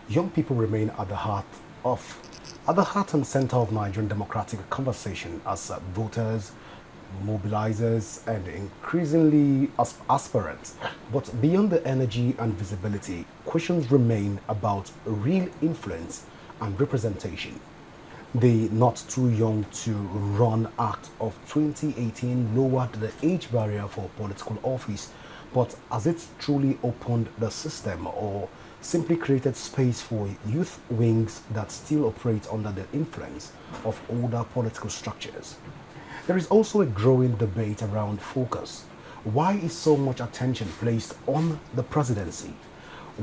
Young people remain of at the heart and center of Nigerian democratic conversation as voters, mobilizers, and increasingly as aspirants. But beyond the energy and visibility, questions remain about real influence and representation. The Not Too Young to Run Act of 2018 lowered the age barrier for political office, but has it truly opened the system or simply created space for youth wings that still operate under the influence of older political structures? There is also a growing debate around focus. Why is so much attention placed on the presidency,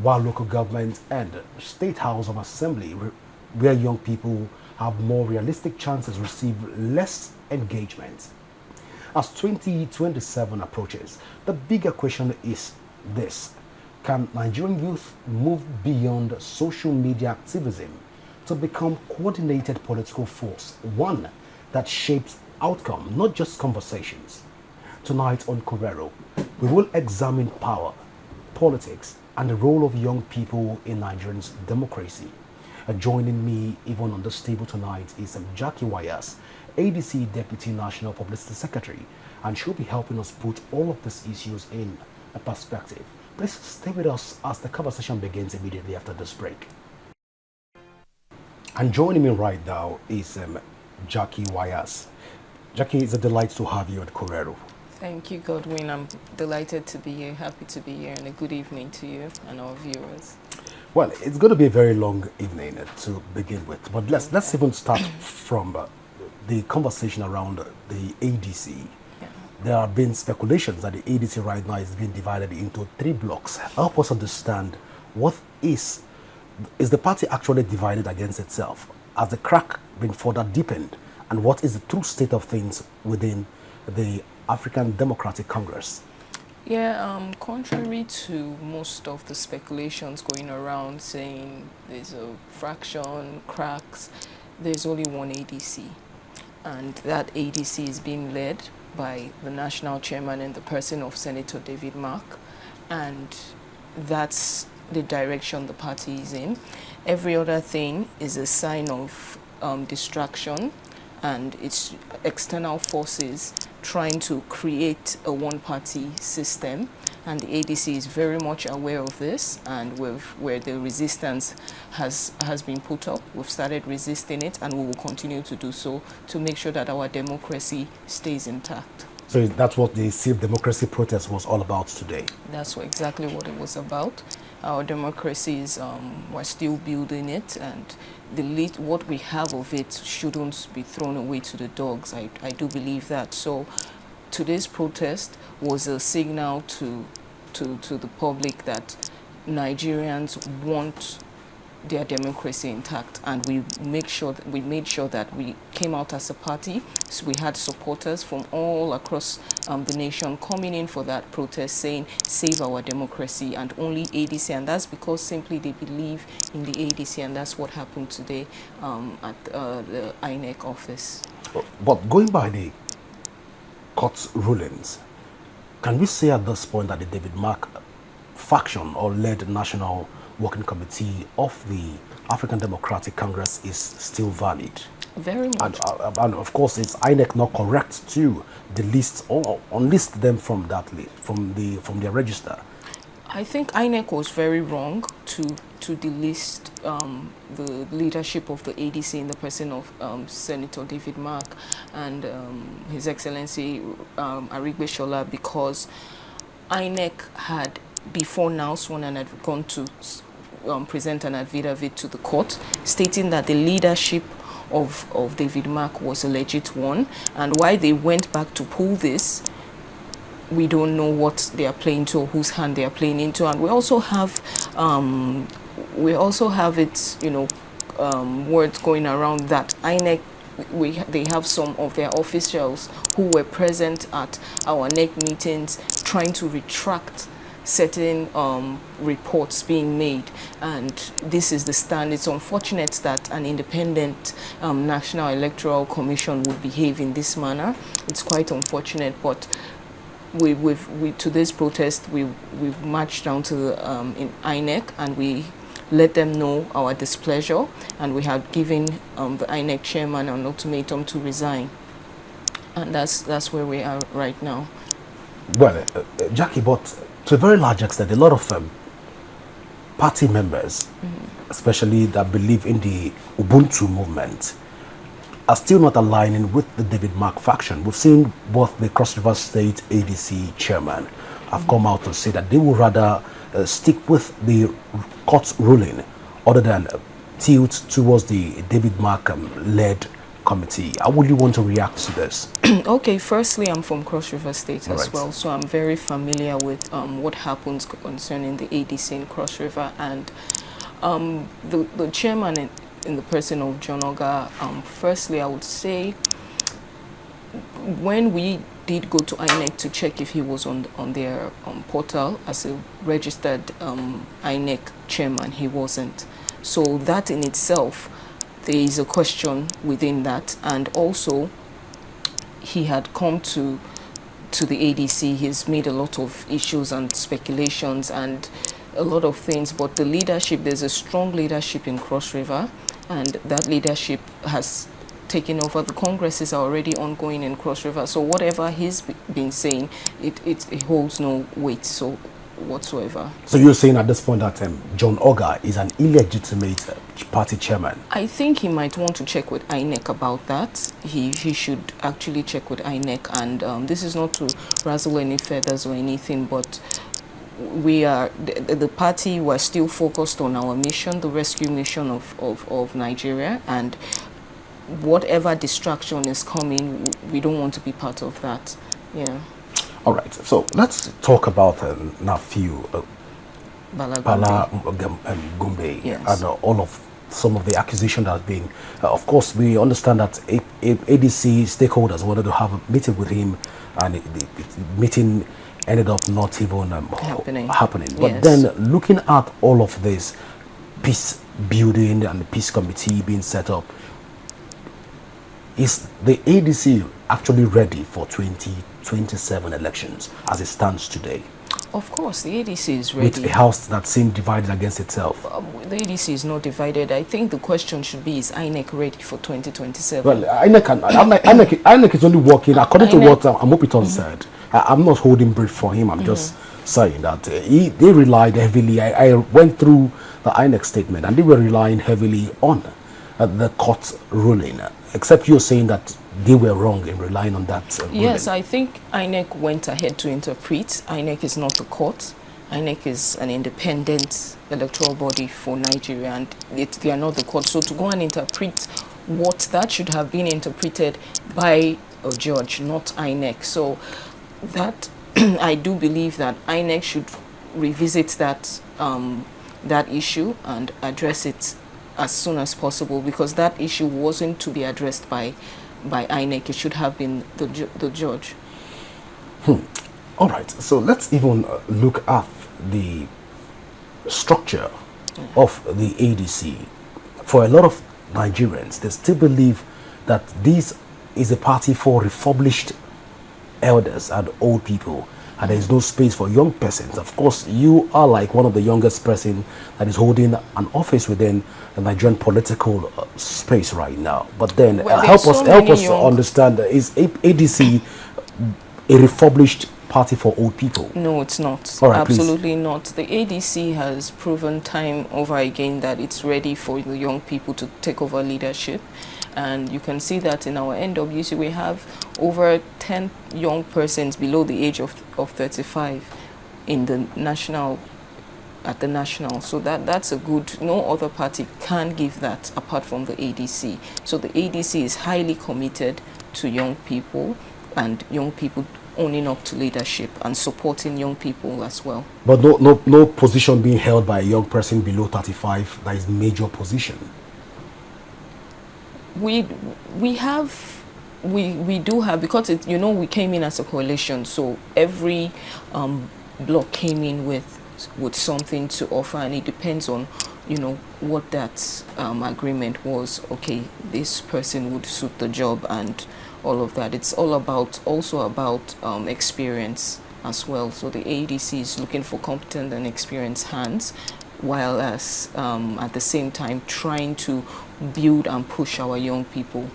while local government and state house of assembly, where young people have more realistic chances, receive less engagement? As 2027 approaches, the bigger question is this: can Nigerian youth move beyond social media activism to become coordinated political force, one that shapes outcome, not just conversations? Tonight on Correro, we will examine power, politics, and the role of young people in Nigerian democracy. Joining me even on this table tonight is Jackie Wayas, ADC Deputy National Publicity Secretary, and she'll be helping us put all of these issues in a perspective. Please stay with us as the conversation begins immediately after this break. And joining me right now is Jackie Wayas. Jackie, it's a delight to have you at Correro. Thank you, Godwin. I'm delighted to be here, happy to be here, and a good evening to you and our viewers. Well, it's going to be a very long evening to begin with, but let's even start from the conversation around the ADC. Yeah. There have been speculations that the ADC right now is being divided into three blocks. Help us understand what is the party actually divided against itself? Has the crack been further deepened? And what is the true state of things within the African Democratic Congress? Yeah, contrary to most of the speculations going around saying there's a fraction, cracks, there's only one ADC. And that ADC is being led by the national chairman in the person of Senator David Mark. And that's the direction the party is in. Every other thing is a sign of distraction, and it's external forces trying to create a one-party system, and the ADC is very much aware of this, and where the resistance has been put up, we've started resisting it, and we will continue to do so to make sure that our democracy stays intact. So that's what the Civ Democracy protest was all about today? That's exactly what it was about. Our democracy is, we're still building it, and what we have of it shouldn't be thrown away to the dogs. I do believe that. So today's protest was a signal to the public that Nigerians want their democracy intact, and we made sure that we came out as a party. So we had supporters from all across the nation coming in for that protest, saying save our democracy and only ADC, and that's because simply they believe in the ADC, and that's what happened today at the INEC office. But going by the court's rulings, can we say at this point that the David Mark faction or led national working committee of the African Democratic Congress is still valid? Very much. And of course, is INEC not correct to delist or unlist them from that list, from their register? I think INEC was very wrong to delist the leadership of the ADC in the person of Senator David Mark and His Excellency Arigbe Shola, because INEC had before now sworn and had gone to present an affidavit to the court stating that the leadership of David Mark was a legit one, and why they went back to pull this, we don't know what they are playing to or whose hand they are playing into. And we also have it, words going around that INEC, they have some of their officials who were present at our NEC meetings trying to retract certain reports being made, and this is the stand. It's unfortunate that an independent National Electoral Commission would behave in this manner. It's quite unfortunate, but to this protest, we've marched down to the in INEC, and we let them know our displeasure, and we had given the INEC chairman an ultimatum to resign. And that's where we are right now. Well, Jackie, but to a very large extent, a lot of party members, especially that believe in the Ubuntu movement, are still not aligning with the David Mark faction. We've seen both the Cross River State ADC chairman have come out to say that they would rather stick with the court ruling other than tilt towards the David Mark led committee. How would you want to react to this? Okay, firstly, I'm from Cross River State as Right. well, so I'm very familiar with what happens concerning the ADC in Cross River, and the chairman in the person of John Oga. Firstly, I would say when we did go to INEC to check if he was on their portal as a registered INEC chairman, he wasn't. So that in itself, there is a question within that, and also he had come to the ADC. He's made a lot of issues and speculations and a lot of things, but the leadership, there's a strong leadership in Cross River, and that leadership has taken over. The congresses are already ongoing in Cross River, so whatever he's been saying, it holds no weight whatsoever. So you're saying at this point that John Oga is an illegitimate party chairman? I think he might want to check with INEC about that. He should actually check with INEC, and this is not to razzle any feathers or anything, but we are the party. We're still focused on our mission, the rescue mission of Nigeria, and whatever distraction is coming, we don't want to be part of that. Yeah. All right, so let's talk about Nafiu Bala Gumbe, Yes. and all of some of the accusation that has been. Of course, we understand that ADC stakeholders wanted to have a meeting with him, and the meeting ended up not even happening. But Yes. then, looking at all of this peace building and the peace committee being set up, is the ADC actually ready for 2027 elections as it stands today? Of course, the ADC is ready. With a house that seems divided against itself. The ADC is not divided. I think the question should be, is INEC ready for 2027? Well, INEC is only working according to what Amopiton said. I'm not holding breath for him. I'm just saying that they relied heavily. I went through the INEC statement, and they were relying heavily on the court ruling. Except you're saying that they were wrong in relying on that ruling. Yes, I think INEC went ahead to interpret. INEC is not a court. INEC is an independent electoral body for Nigeria, and they are not the court. So to go and interpret what that should have been interpreted by a judge, not INEC. So that I do believe that INEC should revisit that that issue and address it as soon as possible, because that issue wasn't to be addressed by INEC. It should have been the judge. All right, so let's even look at the structure of the ADC. For a lot of Nigerians, they still believe that this is a party for refurbished elders and old people, and there is no space for young persons. Of course, you are like one of the youngest person that is holding an office within the Nigerian political space right now. But then Well, help there's us so many understand, is ADC a refurbished party for old people? No, it's not. All right, Absolutely not. The ADC has proven time over again that it's ready for the young people to take over leadership. And you can see that in our NWC, we have over 10 young persons below the age of 35 in the national, at the national. So that's a good, no other party can give that apart from the ADC. So the ADC is highly committed to young people, and young people owning up to leadership and supporting young people as well. But no position being held by a young person below 35 that is major position. We do have, because we came in as a coalition, so every block came in with something to offer, and it depends on what that agreement was. Okay, this person would suit the job and all of that. It's also about experience as well. So the ADC is looking for competent and experienced hands while as at the same time trying to build and push our young people.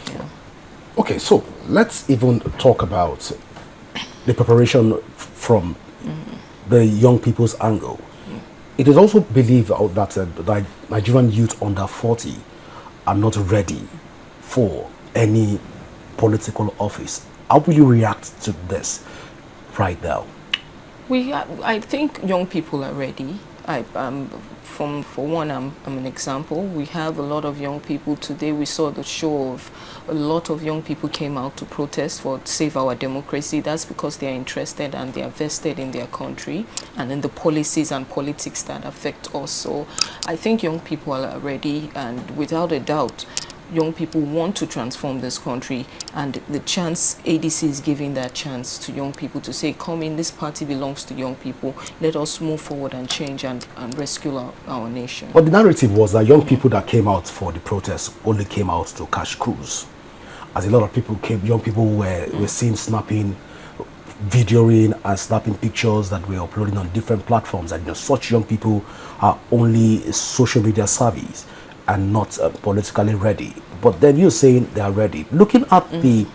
Yeah. Okay, so let's even talk about the preparation from the young people's angle. It is also believed that the Nigerian youth under 40 are not ready for any political office. How will you react to this right now? I think young people are ready. For one, I'm an example. We have a lot of young people today. We saw the show of a lot of young people came out to protest for Save Our Democracy. That's because they are interested and they are vested in their country and in the policies and politics that affect us. So I think young people are ready, and without a doubt, young people want to transform this country, and the chance ADC is giving that chance to young people to say, come in, this party belongs to young people, let us move forward and change and rescue our nation. But the narrative was that young people that came out for the protest only came out to cash cruise. As a lot of people came, young people were seen snapping, videoing and snapping pictures that we're uploading on different platforms, and such young people are only social media savvy and not politically ready. But then you're saying they are ready. Looking at the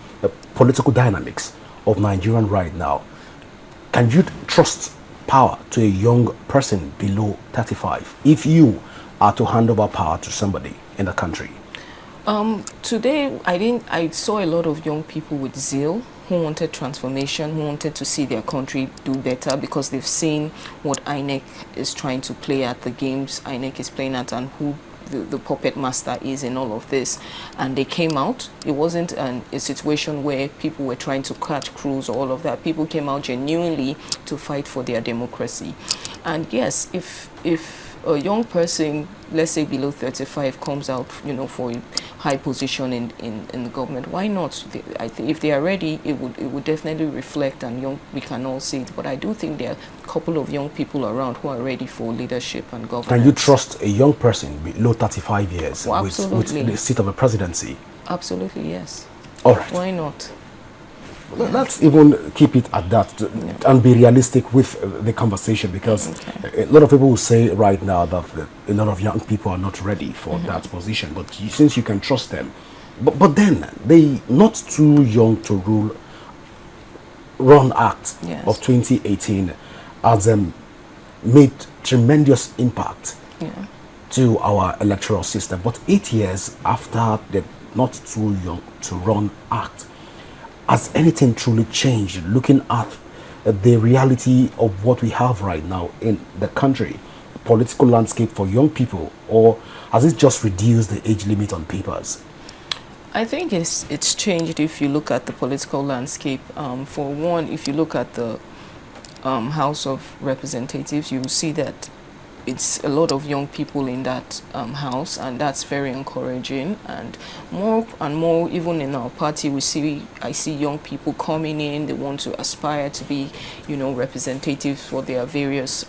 political dynamics of Nigeria right now, can you trust power to a young person below 35 if you are to hand over power to somebody in the country? Today, I saw a lot of young people with zeal who wanted transformation, who wanted to see their country do better because they've seen what INEC is trying to play at, the games INEC is playing at, and who the puppet master is in all of this. And they came out. It wasn't a situation where people were trying to catch crews or all of that. People came out genuinely to fight for their democracy. And yes, if a young person, let's say below 35, comes out, for a high position in the government, why not? I think if they are ready, it would definitely reflect, and we can all see it. But I do think there are a couple of young people around who are ready for leadership and governance. Can you trust a young person below 35 years with the seat of a presidency? Absolutely, yes. All right. Why not? Let's even keep it at that and be realistic with the conversation, because a lot of people will say right now that a lot of young people are not ready for that position. But since you can trust them, but then they not too young to run Act of 2018 has made tremendous impact to our electoral system. But 8 years after the not too young to run Act, has anything truly changed looking at the reality of what we have right now in the country, political landscape for young people, or has it just reduced the age limit on papers? I think it's changed if you look at the political landscape. For one, if you look at the House of Representatives, you will see that it's a lot of young people in that house, and that's very encouraging. And more, even in our party, I see young people coming in. They want to aspire to be, representatives for their various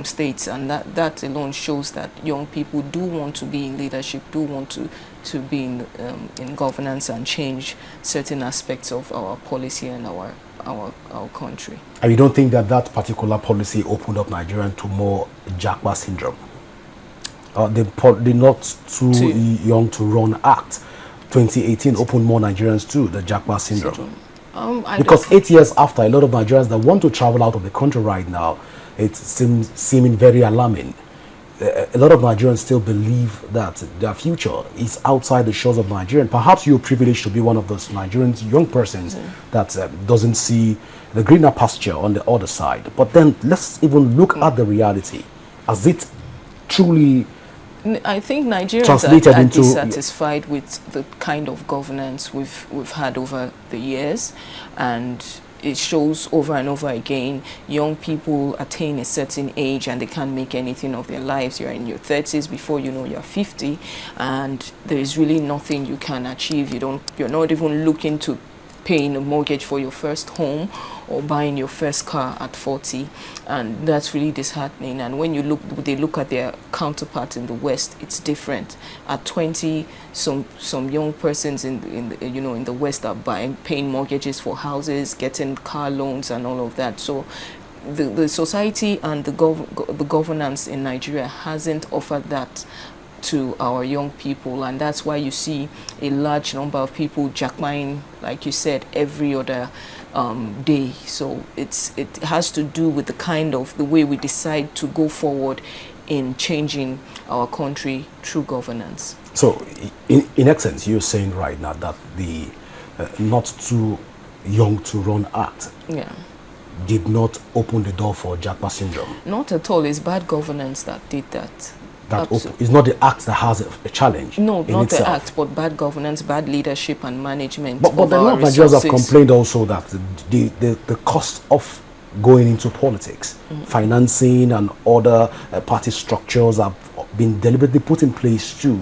states, and that alone shows that young people do want to be in leadership, do want to be in governance and change certain aspects of our policy and our country. And you don't think that particular policy opened up Nigerians to more Japa syndrome? They're not too young to run Act 2018 opened more Nigerians to the Japa syndrome. Because 8 years after, a lot of Nigerians that want to travel out of the country right now, it seems seeming very alarming. A lot of Nigerians still believe that their future is outside the shores of Nigeria. Perhaps you're privileged to be one of those Nigerians, young persons that doesn't see the greener pasture on the other side. But then let's even look at the reality. Has it truly I think Nigerians are dissatisfied with the kind of governance we've had over the years, and it shows over and over again. Young people attain a certain age and they can't make anything of their lives. You're in your 30s, before you know you're 50, and there is really nothing you can achieve. You're not even looking to paying a mortgage for your first home or buying your first car at 40, and that's really disheartening. And when they look at their counterparts in the West, it's different. At 20, some young persons in the West are paying mortgages for houses, getting car loans and all of that. So the society and the governance in Nigeria hasn't offered that to our young people, and that's why you see a large number of people jackmine, like you said, every other day. So it has to do with the way we decide to go forward in changing our country through governance. So, in essence, you're saying right now that the not too young to run act did not open the door for Jackpot syndrome. Not at all. It's bad governance that did that. It's not the act that has a challenge. No, not itself. the act, but bad governance, bad leadership and management. But a lot of Nigerians have complained also that the cost of going into politics, financing and other party structures have been deliberately put in place to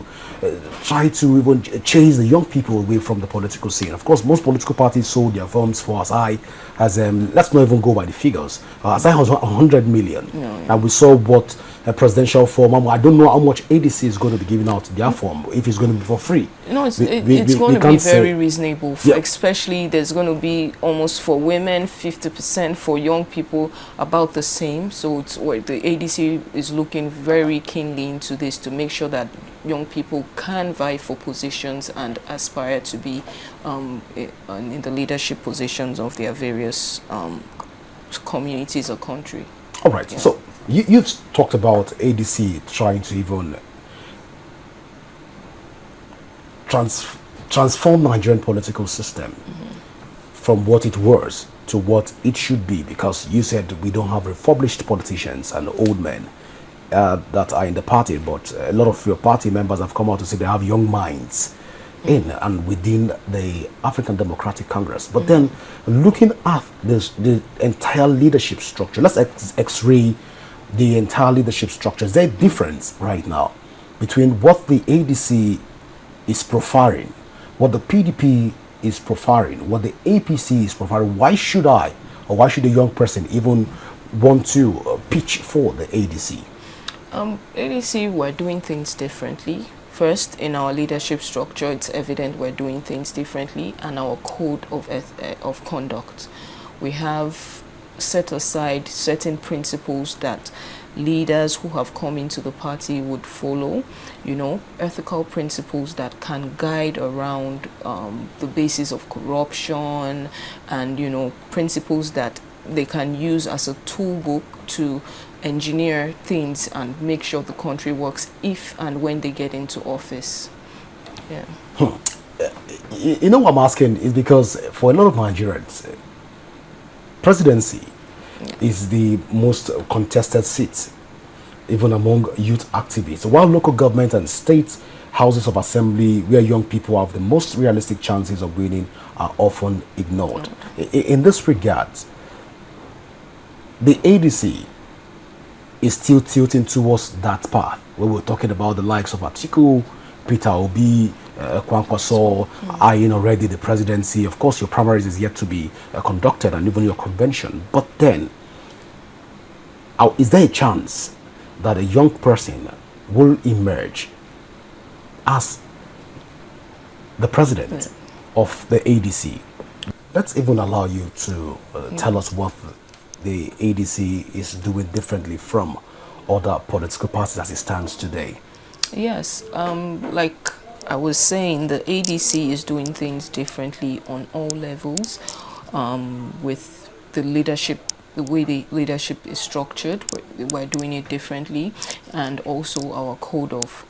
try to even chase the young people away from the political scene. Of course, most political parties sold their firms for as high as, let's not even go by the figures, as high as 100 million. And we saw what a presidential form, I don't know how much ADC is going to be giving out their form, if it's going to be for free. No, it's going to be very reasonable, especially there's going to be almost for women, 50%, for young people about the same. So it's where the ADC is looking very keenly into this to make sure that young people can vie for positions and aspire to be in the leadership positions of their various communities or country. All right, so you've talked about ADC trying to even transform Nigerian political system from what it was to what it should be, because you said we don't have refurbished politicians and old men that are in the party, but a lot of your party members have come out to say they have young minds in and within the African Democratic Congress. But then looking at the entire leadership structure, let's x-ray the entire leadership structure. Is there a difference right now between what the ADC is profiling, what the PDP is profiling, what the APC is profiling? Why should I, or why should a young person even want to pitch for the ADC? ADC, we're doing things differently. First, in our leadership structure, it's evident we're doing things differently, and our code of conduct. We have set aside certain principles that leaders who have come into the party would follow, ethical principles that can guide around the basis of corruption, and, principles that they can use as a toolbook to engineer things and make sure the country works if and when they get into office. You know what I'm asking is because for a lot of Nigerians, presidency is the most contested seat, even among youth activists, while local government and state houses of assembly, where young people have the most realistic chances of winning, are often ignored. In this regard, the ADC is still tilting towards that path, where we're talking about the likes of Atiku, Peter Obi, Kwankwaso, eyeing already the presidency. Of course, your primaries is yet to be conducted, and even your convention. But then, is there a chance that a young person will emerge as the president of the ADC? Let's even allow you to tell us what the ADC is doing differently from other political parties as it stands today. Yes, like I was saying, the ADC is doing things differently on all levels, with the leadership, the way the leadership is structured. We're doing it differently, and also our code of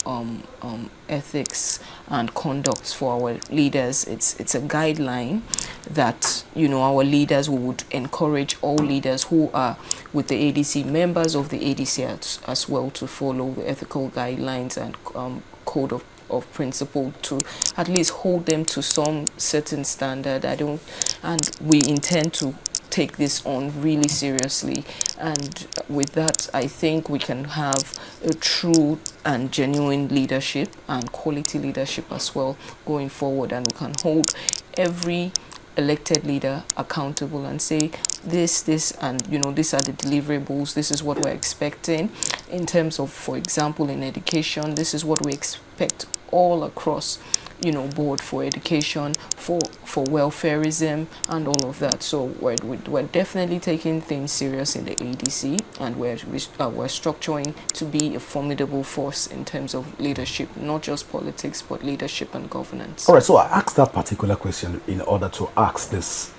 ethics and conducts for our leaders. It's a guideline that our leaders, we would encourage all leaders who are with the ADC, members of the ADC as well, to follow the ethical guidelines and code of principle, to at least hold them to some certain standard. And we intend to take this on really seriously, and with that I think we can have a true and genuine leadership and quality leadership as well going forward, and we can hold every elected leader accountable and say this and these are the deliverables, this is what we're expecting in terms of, for example, in education, this is what we expect all across board for education, for welfareism, and all of that. So we're definitely taking things serious in the ADC, and we're structuring to be a formidable force in terms of leadership, not just politics, but leadership and governance. All right, so I asked that particular question in order to ask this.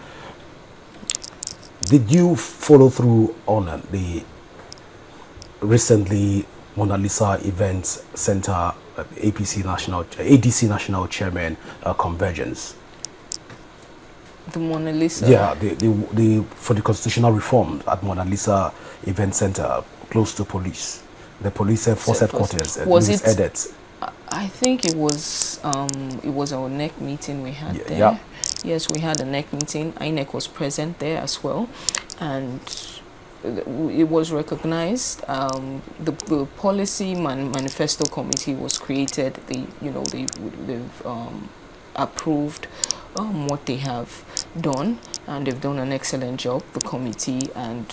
Did you follow through on the recently Mona Lisa Event Center ADC National Chairman convergence? The Mona Lisa? Yeah, the for the constitutional reform at Mona Lisa Event Center, close to police, the police force headquarters. Was it? Edit. I think it was our NEC meeting we had there. Yeah. Yes, we had a NEC meeting. INEC was present there as well, and it was recognized. The policy manifesto committee was created. They've approved what they have done, and they've done an excellent job, the committee, and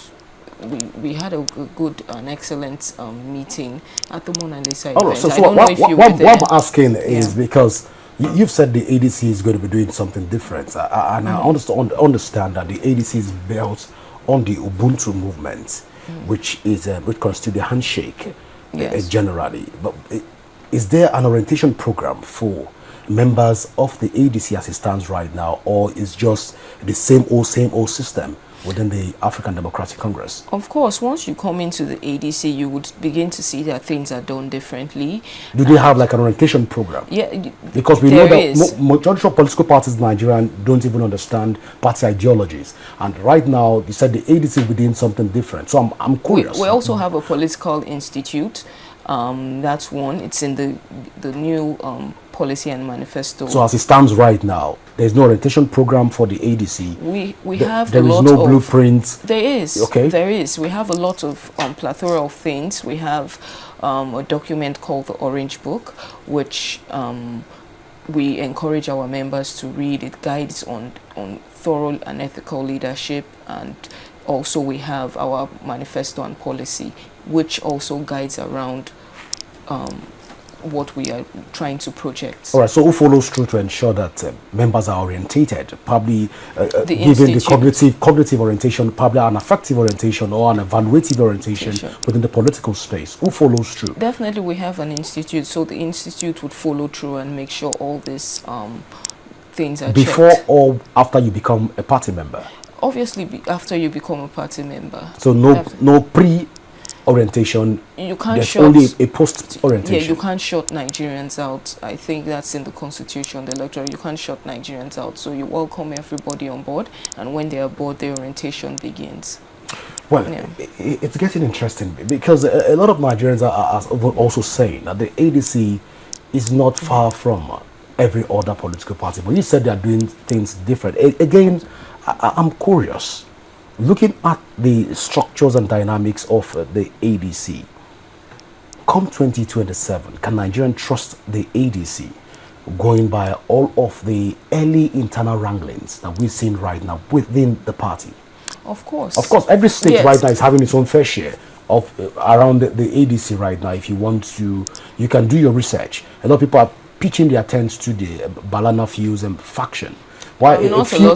we had a good, an excellent meeting at the Mona Lisa event. So I don't know if you were there. What I'm asking is because you've said the ADC is going to be doing something different, and I understand that the ADC is built on the Ubuntu movement, which constitutes the handshake generally. But is there an orientation program for members of the ADC as it stands right now, or is just the same old system within the African Democratic Congress? Of course, once you come into the ADC, you would begin to see that things are done differently. Do they have like an orientation program? Yeah, because we know that majority of political parties in Nigeria don't even understand party ideologies. And right now, you said the ADC will be doing something different. So I'm curious. We also have a political institute. That's one. It's in the new policy and manifesto. So as it stands right now, there's no orientation program for the ADC. There is no blueprint. There is. Okay. There is. We have a lot of plethora of things. We have a document called the Orange Book, which we encourage our members to read. It guides on thorough and ethical leadership, and also we have our manifesto and policy, which also guides around what we are trying to project. All right, so who follows through to ensure that members are orientated, probably given the cognitive orientation, probably an affective orientation or an evaluative orientation within the political space? Who follows through? Definitely we have an institute, so the institute would follow through and make sure all these things are before checked. or after you become a party member? Obviously after you become a party member. So no pre-orientation, you can't there's shut, only a post-orientation. Yeah, you can't shut Nigerians out. I think that's in the constitution, the electoral. You can't shut Nigerians out. So you welcome everybody on board, and when they are aboard, the orientation begins. Well, it's getting interesting because a lot of Nigerians are also saying that the ADC is not far from every other political party. But you said they are doing things different. Again, I'm curious. Looking at the structures and dynamics of the ADC, come 2027, can Nigerians trust the ADC going by all of the early internal wranglings that we're seeing right now within the party? Of course. Of course, every state right now is having its own fair share of around the ADC right now. If you want to, you can do your research. A lot of people are pitching their tents to the Balana Fuse and faction. Why? A few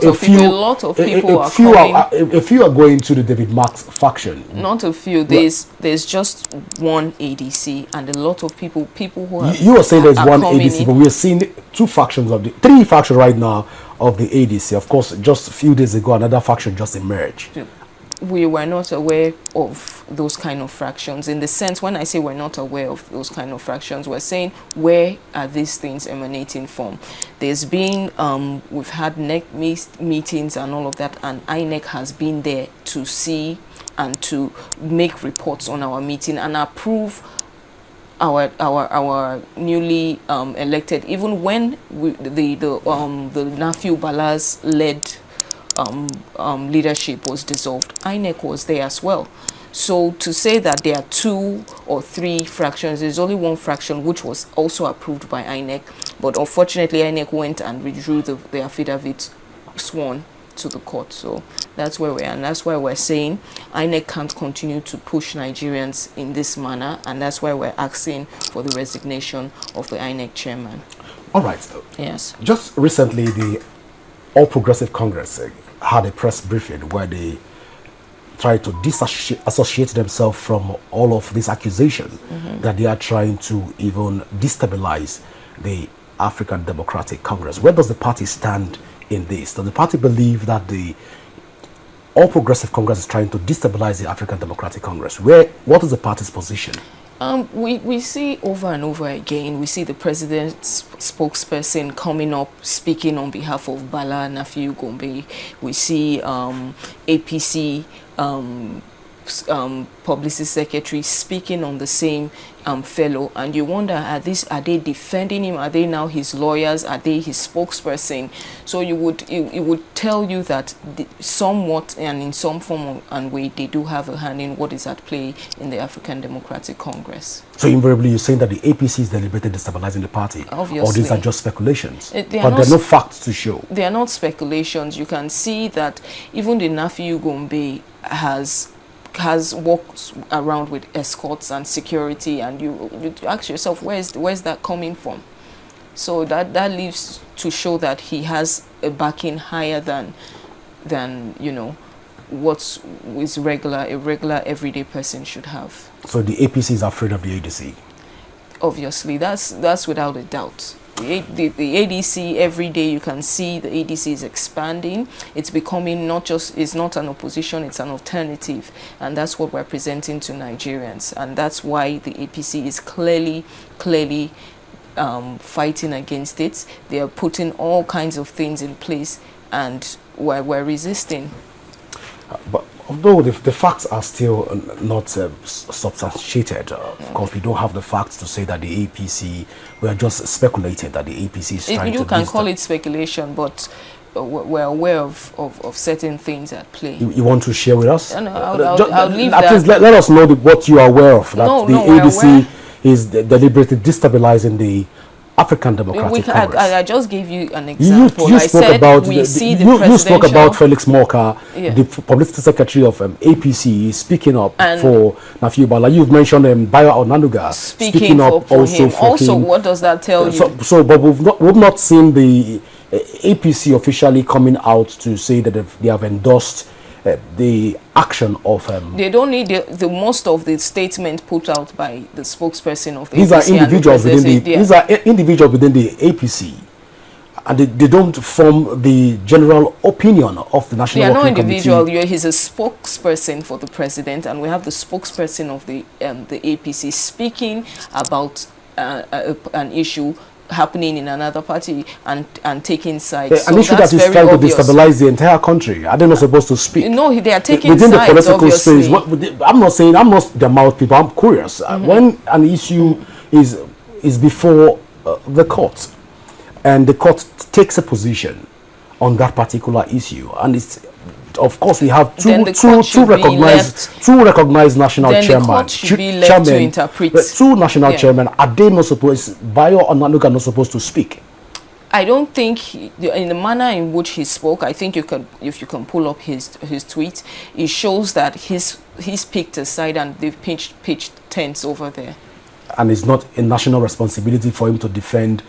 are going to the David Marks faction. Not a few. There's just one ADC, and a lot of people who are. You were saying there's one ADC, but we're seeing three factions right now of the ADC. Of course, just a few days ago, another faction just emerged. We were not aware of those kind of fractions. In the sense, when I say we're not aware of those kind of fractions, we're saying where are these things emanating from? There's been, we've had NEC meetings and all of that, and INEC has been there to see and to make reports on our meeting and approve our newly elected. Even when the Nafiu Bala's led leadership was dissolved, INEC was there as well. So to say that there are 2 or 3 fractions, there's only one fraction which was also approved by INEC, but unfortunately INEC went and withdrew the affidavit sworn to the court. So that's where we are, and that's why we're saying INEC can't continue to push Nigerians in this manner, and that's why we're asking for the resignation of the INEC chairman. All right. Yes. Just recently, the All Progressive Congress had a press briefing where they tried to disassociate themselves from all of these accusations that they are trying to even destabilize the African Democratic Congress. Where does the party stand in this? Does the party believe that the All Progressive Congress is trying to destabilize the African Democratic Congress? What is the party's position? We see over and over again, we see the president's spokesperson coming up, speaking on behalf of Bala Nafiu Gombe. We see APC publicity secretary speaking on the same fellow, and you wonder, are they defending him? Are they now his lawyers? Are they his spokesperson? So it would tell you that somewhat and in some form and way they do have a hand in what is at play in the African Democratic Congress. So invariably you're saying that the APC is deliberately destabilizing the party? Obviously. Or these are just speculations? But there are no facts to show. They are not speculations. You can see that even the Nafiu Gombe has walked around with escorts and security, and you ask yourself, where's that coming from? So that leaves to show that he has a backing higher than what a regular everyday person should have. So the APC is afraid of the ADC? Obviously, that's without a doubt. The ADC, every day you can see the ADC is expanding. It's becoming it's not an opposition, it's an alternative. And that's what we're presenting to Nigerians. And that's why the APC is clearly fighting against it. They are putting all kinds of things in place, and we're resisting. But although the facts are still not substantiated, of course we don't have the facts to say that the APC, we are just speculating that the APC is trying to... You can call it speculation, but we're aware of certain things at play. You want to share with us? No, I'll leave that. At least let us know what you are aware of, that the ADC is deliberately destabilizing the African Democratic Congress. I just gave you an example. You spoke about Felix Morka, the publicity secretary of APC, speaking up for Nafiu Bala. You've mentioned Bayo Onanuga speaking up for also him. for also, him. what does that tell you? But we've not seen the APC officially coming out to say that they have endorsed the action of... they don't need the most of the statement put out by the spokesperson of the these APC. These are individuals within the APC, and they don't form the general opinion of the National Working Committee. They are not individual. He's a spokesperson for the president, and we have the spokesperson of the APC speaking about an issue happening in another party and taking sides. An issue that is trying to destabilize the entire country. Are they not supposed to speak? No, they are taking within sides, the political obviously. space. I'm not the mouth people. I'm curious. When an issue is before the court, and the court takes a position on that particular issue, and it's, of course, we have two recognized national chairmen. The court should be left to interpret. Two national chairmen. Are they not supposed? Bayo Onanuga not supposed to speak? I don't think in the manner in which he spoke. I think if you can pull up his tweet, it shows that he's picked a side and they've pitched tents over there. And it's not a national responsibility for him to defend.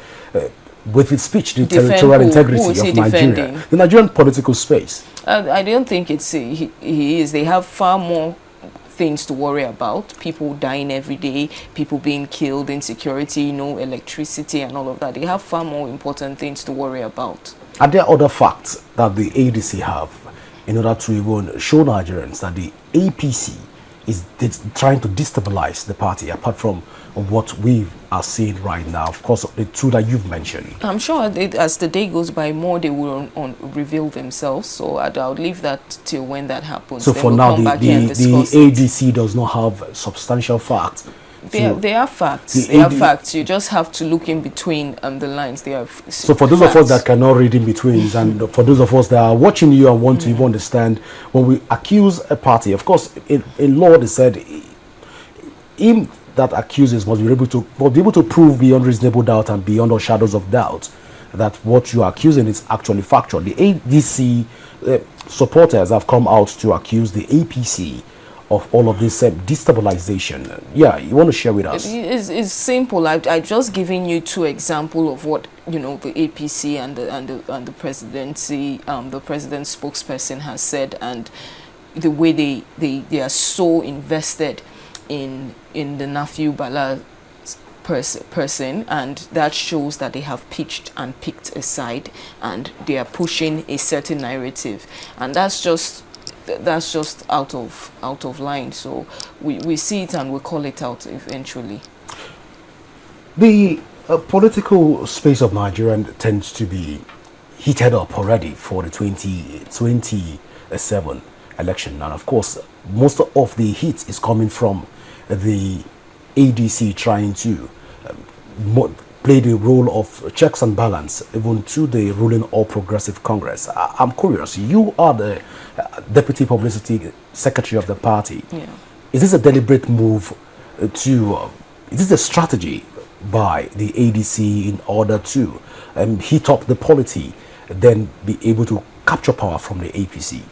With his speech, the territorial integrity of Nigeria, the Nigerian political space. I don't think he is. They have far more things to worry about. People dying every day, people being killed, insecurity, no electricity and all of that. They have far more important things to worry about. Are there other facts that the ADC have in order to even show Nigerians that the APC is trying to destabilize the party, apart from what we are seeing right now? Of course, the two that you've mentioned. I'm sure as the day goes by, more they will reveal themselves. So I'll leave that till when that happens. So then for now, the ADC does not have substantial facts. They are facts. They are facts. You just have to look in between the lines. They are. So for those of us that cannot read in between, and for those of us that are watching you and want to even understand, when we accuse a party, of course, in law they said, him that accuses must be able to prove beyond reasonable doubt and beyond all shadows of doubt that what you are accusing is actually factual. The ADC supporters have come out to accuse the APC of all of this destabilization? Yeah, you want to share with us? It's simple. I just giving you two examples of what the APC and the presidency, the president's spokesperson has said, and the way they are so invested in the Nafiu Bala person, and that shows that they have pitched and picked a side, and they are pushing a certain narrative, and that's just out of line. So we see it and we call it out eventually. The political space of Nigeria tends to be heated up already for the 2027 election, and of course most of the heat is coming from the ADC trying to play the role of checks and balance even to the ruling All Progressive Congress. I'm curious, you are the Deputy Publicity Secretary of the party. Yeah. Is this a deliberate move is this a strategy by the ADC in order to heat up the polity, then be able to capture power from the APC?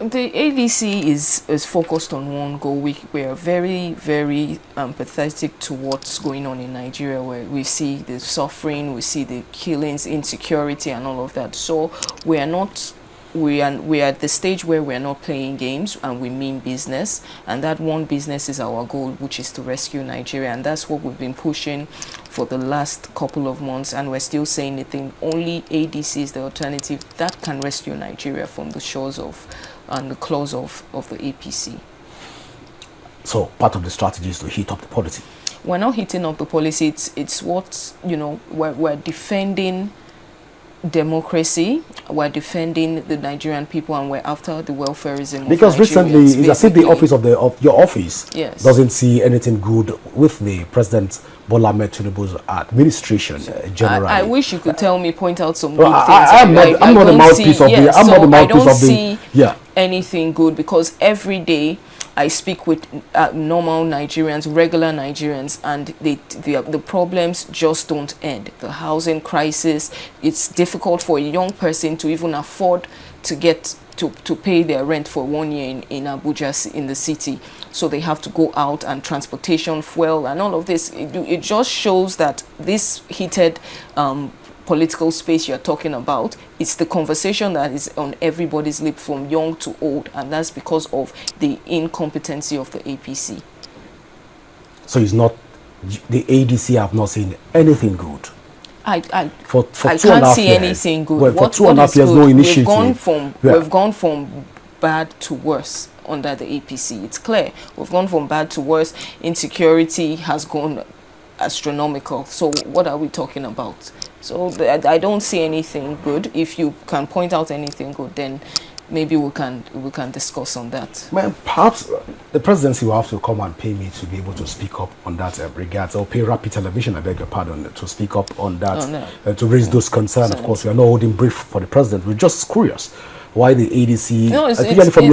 The ADC is focused on one goal. We are very, very empathetic to what's going on in Nigeria, where we see the suffering, we see the killings, insecurity, and all of that. So we are at the stage where we are not playing games, and we mean business, and that one business is our goal, which is to rescue Nigeria, and that's what we've been pushing for the last couple of months, and we're still saying the thing. Only ADC is the alternative that can rescue Nigeria from the shores of and the claws of the APC. So part of the strategy is to heat up the policy. We're not heating up the policy. It's what, we're defending democracy, we're defending the Nigerian people, and we're after the welfareism. Because recently, it's as if the office of your office yes. doesn't see anything good with the President Bola Ahmed Tinubu's administration generally. I wish you could tell me, point out some well, good things. I'm not the mouthpiece of the. I'm not the mouthpiece of the. Yeah. Anything good, because every day I speak with normal Nigerians, regular Nigerians, and the problems just don't end. The housing crisis, it's difficult for a young person to even afford to get to pay their rent for 1 year in Abuja, in the city. So they have to go out, and transportation, fuel, and all of this. It just shows that this heated political space you're talking about, it's the conversation that is on everybody's lip from young to old, and that's because of the incompetency of the APC. So it's not, the ADC have not seen anything good. I can't see anything good. Well, for 2.5 years, no initiative. We've gone from bad to worse under the APC. It's clear. We've gone from bad to worse. Insecurity has gone astronomical. So what are we talking about? So I don't see anything good. If you can point out anything good, then maybe we can discuss on that. Man, perhaps the presidency will have to come and pay me to be able to speak up on that regards, or pay Rapid Television, I beg your pardon, to speak up on that, to raise those concerns. Of course, we are not holding brief for the president. We're just curious why the ADC, from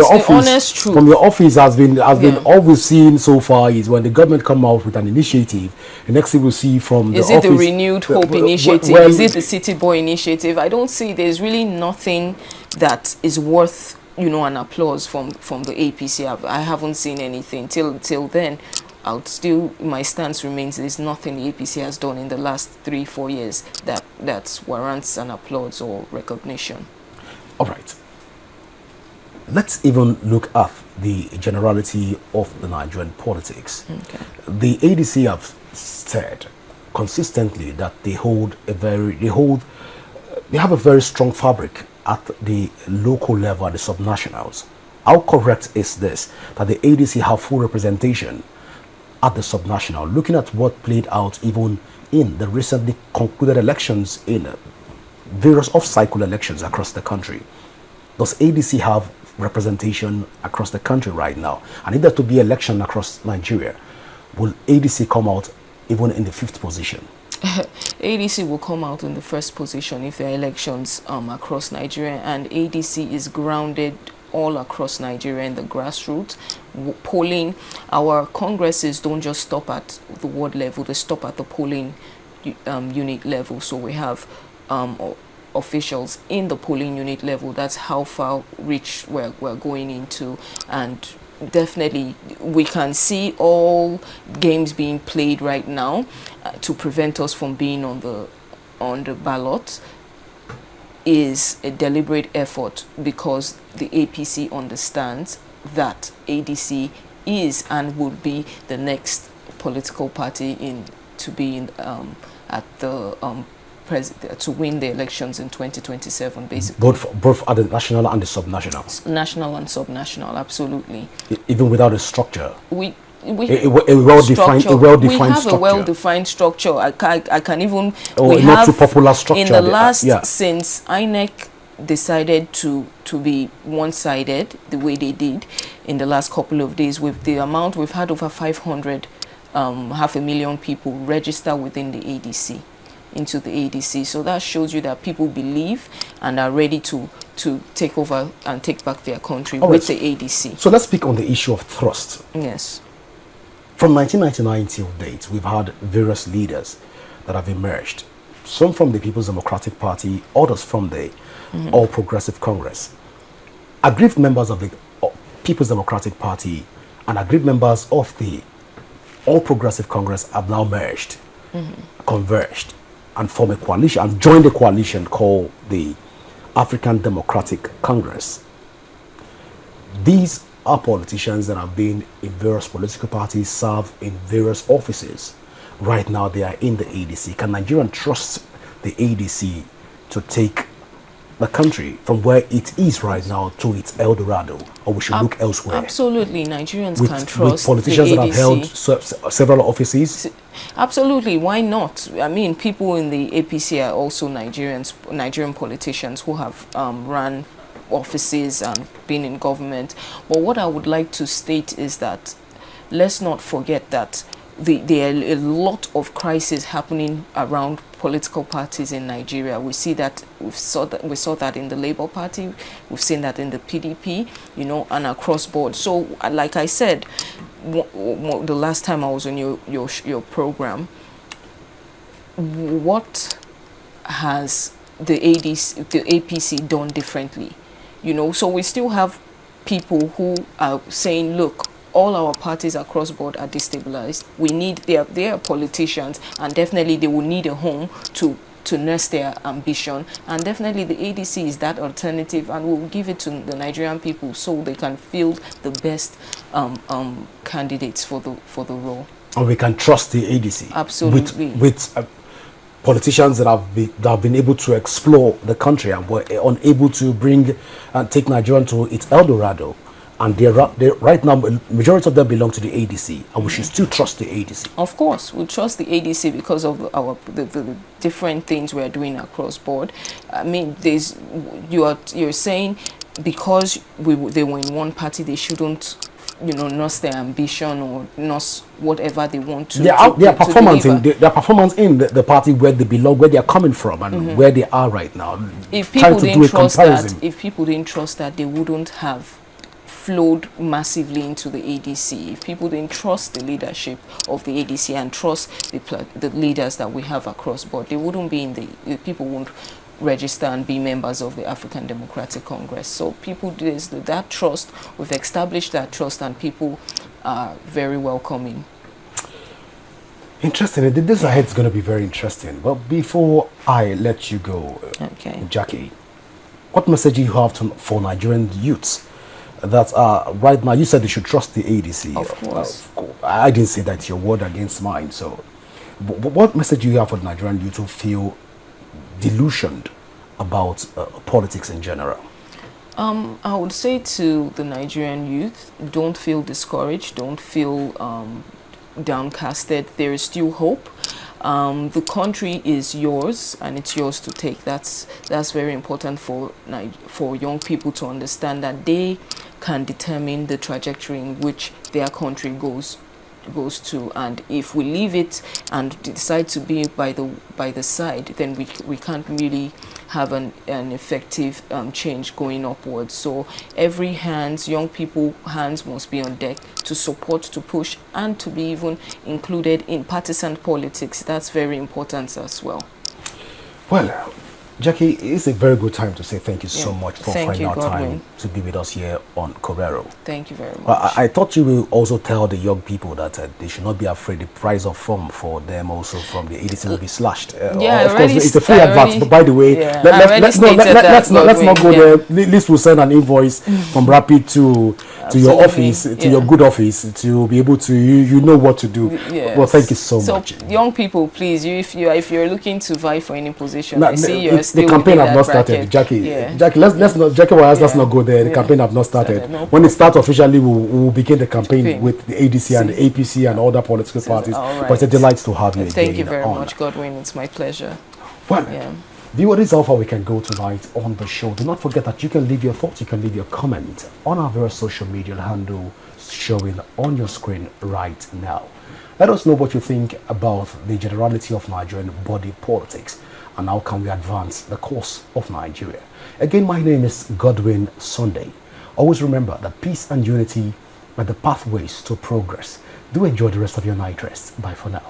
your office, has been all we've seen so far is when the government come out with an initiative, the next thing we'll see from the office. Is it the Renewed Hope initiative? Is it the City Boy initiative? I don't see. There's really nothing that is worth an applause from the APC. I haven't seen anything till then. My stance remains. There's nothing the APC has done in the last 3-4 years that warrants an applause or recognition. All right. Let's even look at the generality of the Nigerian politics. Okay. The ADC have said consistently that they have a very strong fabric at the local level, at the subnationals. How correct is this, that the ADC have full representation at the subnational, looking at what played out even in the recently concluded elections, in various off-cycle elections across the country? Does ADC have representation across the country right now? And if there to be election across Nigeria, will ADC come out even in the 5th position? ADC will come out in the 1st position if there are elections across Nigeria, and ADC is grounded all across Nigeria in the grassroots. Polling, our congresses don't just stop at the ward level, they stop at the polling unit level. So we have officials in the polling unit level. That's how far reach we're going into, and definitely we can see all games being played right now to prevent us from being on the ballot is a deliberate effort, because the APC understands that ADC is and will be the next political party to be in at the to win the elections in 2027, basically. Both at the national and the subnational. National and subnational, absolutely. Even without a structure. We A well-defined we have structure. a well-defined structure. I can even not too popular structure in the last since INEC decided to be one-sided the way they did in the last couple of days. With the amount we've had, over 500 500,000 people register within the ADC, into the ADC. So that shows you that people believe and are ready to take over and take back their country with the ADC. So let's speak on the issue of thrust. Yes. From 1999 till date, we've had various leaders that have emerged. Some from the People's Democratic Party, others from the All Progressive Congress. Aggrieved members of the People's Democratic Party and aggrieved members of the All Progressive Congress have now merged, converged, and formed a coalition, and joined a coalition called the African Democratic Congress. These are politicians that have been in various political parties, served in various offices. Right now they are in the ADC. Can Nigerians trust the ADC to take the country from where it is right now to its El Dorado, or we should look elsewhere? Absolutely, Nigerians can trust with politicians the that have held several offices. Absolutely, why not? I mean, people in the APC are also Nigerian politicians who have run offices and been in government. But what I would like to state is that let's not forget that there are a lot of crises happening around political parties in Nigeria. We see that we saw that in the Labour Party, we've seen that in the PDP, you know, and across board. So, like I said, the last time I was on your program, what has the APC done differently? You know, so we still have people who are saying, look, all our parties across board are destabilized. We need their politicians, and definitely they will need a home to nurse their ambition. And definitely the ADC is that alternative, and we'll give it to the Nigerian people so they can field the best candidates for the role. And we can trust the ADC. Absolutely. With politicians that have been able to explore the country and were unable to bring and take Nigeria to its El Dorado. And they're right now, majority of them belong to the ADC, and we should still trust the ADC. Of course, we trust the ADC because of the different things we are doing across board. I mean, you're saying because they were in one party, they shouldn't, you know, nurse their ambition or nurse whatever they want to. Their performance in the party where they belong, where they are coming from, and where they are right now. If people didn't trust that, they wouldn't have flowed massively into the ADC. If people didn't trust the leadership of the ADC and trust the leaders that we have across board, they wouldn't be people won't register and be members of the African Democratic Congress. So there's that trust, we've established that trust, and people are very welcoming. Interesting. This ahead is going to be very interesting. But before I let you go, Jackie, what message do you have for Nigerian youths that right now? You said they should trust the ADC. Of course. I didn't say that, your word against mine. So what message do you have for the Nigerian youth who feel delusioned about politics in general? I would say to the Nigerian youth, don't feel discouraged, don't feel downcasted. There is still hope. The country is yours, and it's yours to take. That's very important for young people to understand, that they can determine the trajectory in which their country goes to. And if we leave it and decide to be by the side, then we can't really have an effective change going upwards. So young people hands must be on deck to support, to push, and to be even included in partisan politics. That's very important as well. Well, Jackie, it's a very good time to say thank you so Yeah. much for Thank finding you, out Godwin. time to be with us here on Corero. Thank you very much. I thought you will also tell the young people that they should not be afraid. The price of form for them also from the ADC will be slashed. Yeah, of course, it's a free advert. But by the way, yeah, let's not go there. At least we'll send an invoice from Rapid to your office, to your good office, to be able to you know what to do. Yes. Well, thank you so much. So, young people, please, if you're looking to vie for any position, I see you're the still campaign within have not that started, bracket. Jackie. Yeah. Jackie, let's not Jackie Wayas, let's Yeah. not go there. The Yeah. campaign have not started. No When it starts officially, we'll begin the campaign Campaign. with the ADC and the APC and other political parties. all right. But it's a delight to have you. Thank you again very on. much, Godwin. It's my pleasure. Well, Yeah. viewer, this is how far we can go tonight on the show. Do not forget that you can leave your thoughts, you can leave your comment on our various social media handle showing on your screen right now. Let us know what you think about the generality of Nigerian body politics and how can we advance the course of Nigeria. Again, my name is Godwin Sunday. Always remember that peace and unity are the pathways to progress. Do enjoy the rest of your night rest. Bye for now.